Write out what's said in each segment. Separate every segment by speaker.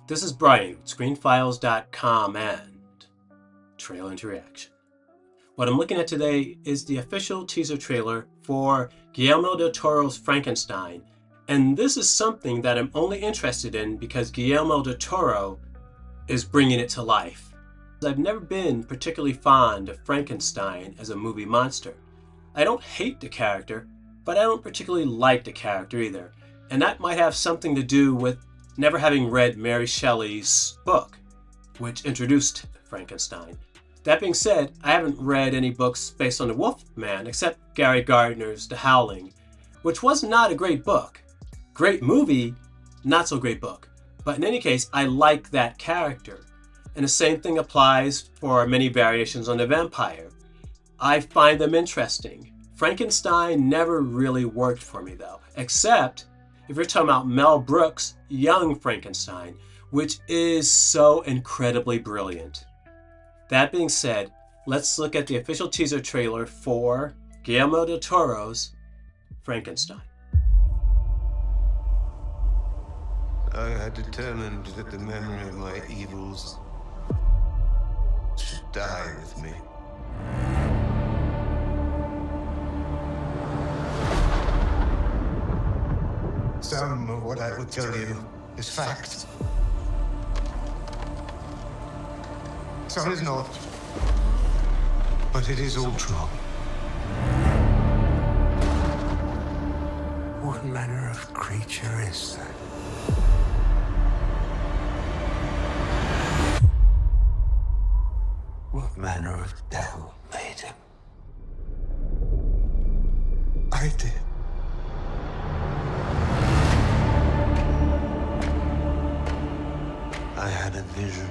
Speaker 1: This is Brian with ScreenFiles.com and Trailer into Reaction. What I'm looking at today is the official teaser trailer for Guillermo Del Toro's Frankenstein, and this is something that I'm only interested in because Guillermo Del Toro is bringing it to life. I've never been particularly fond of Frankenstein as a movie monster. I don't hate the character, but I don't particularly like the character either, and that might have something to do with never having read Mary Shelley's book, which introduced Frankenstein. That being said, I haven't read any books based on the Wolfman except Gary Gardner's The Howling, which was not a great book. Great movie, not so great book. But in any case, I like that character. And the same thing applies for many variations on the vampire. I find them interesting. Frankenstein never really worked for me though, except if you're talking about Mel Brooks' Young Frankenstein, which is so incredibly brilliant. That being said, let's look at the official teaser trailer for Guillermo del Toro's Frankenstein.
Speaker 2: I had determined that the memory of my evils should die with me. Some of what I will tell you is fact. Some is not. But it is all true. What manner of creature is that? What manner of devil made him? I did. I had a vision.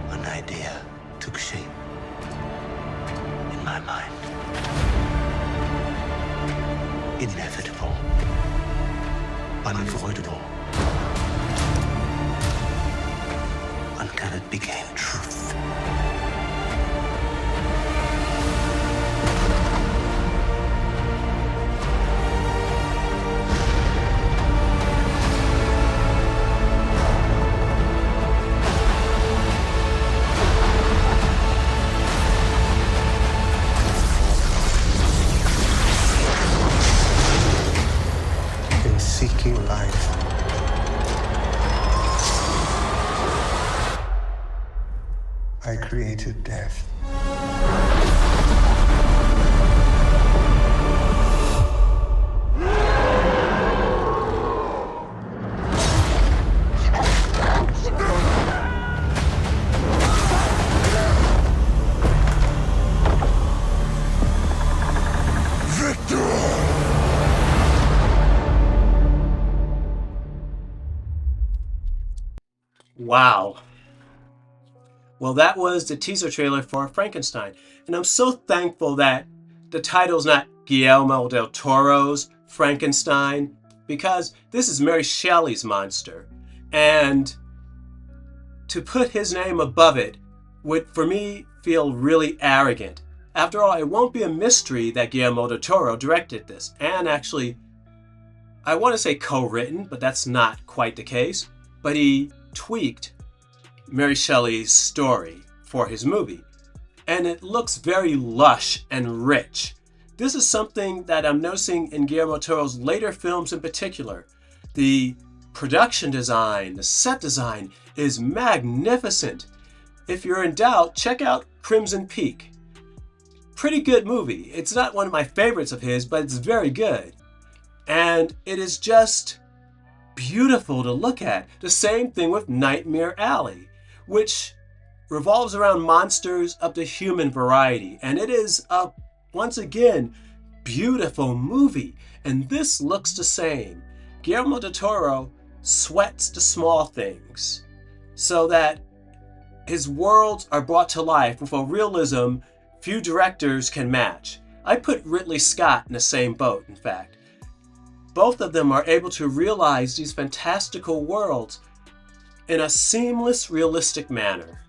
Speaker 2: An idea took shape in my mind. Inevitable. Unavoidable. Until it became truth. Seeking life, I created death.
Speaker 1: Wow. Well, that was the teaser trailer for Frankenstein. And I'm so thankful that the title's not Guillermo del Toro's Frankenstein, because this is Mary Shelley's monster. And to put his name above it would, for me, feel really arrogant. After all, it won't be a mystery that Guillermo del Toro directed this. And actually, I want to say co-written, but that's not quite the case. But he tweaked Mary Shelley's story for his movie, and it looks very lush and rich. This is something that I'm noticing in Guillermo del Toro's later films in particular. The production design, the set design is magnificent. If you're in doubt, check out Crimson Peak. Pretty good movie. It's not one of my favorites of his, but it's very good. And it is just beautiful to look at. The same thing with Nightmare Alley, which revolves around monsters of the human variety. And it is a, once again, beautiful movie. And this looks the same. Guillermo del Toro sweats the small things so that his worlds are brought to life with a realism few directors can match. I put Ridley Scott in the same boat, in fact. Both of them are able to realize these fantastical worlds in a seamless, realistic manner.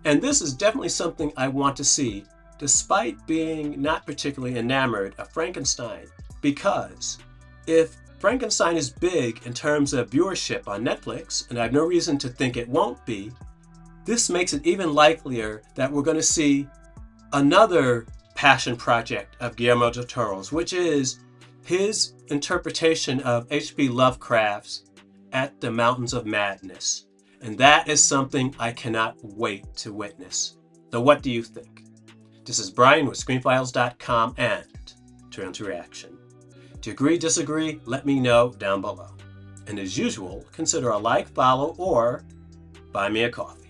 Speaker 1: And this is definitely something I want to see, despite being not particularly enamored of Frankenstein. Because if Frankenstein is big in terms of viewership on Netflix, and I have no reason to think it won't be. This makes it even likelier that we're going to see another passion project of Guillermo Del Toro's, which is his interpretation of H.P. Lovecraft's At the Mountains of Madness. And that is something I cannot wait to witness. So what do you think? This is Brian with ScreenFiles.com and Turn to Reaction. Do you agree, disagree? Let me know down below. And as usual, consider a like, follow, or buy me a coffee.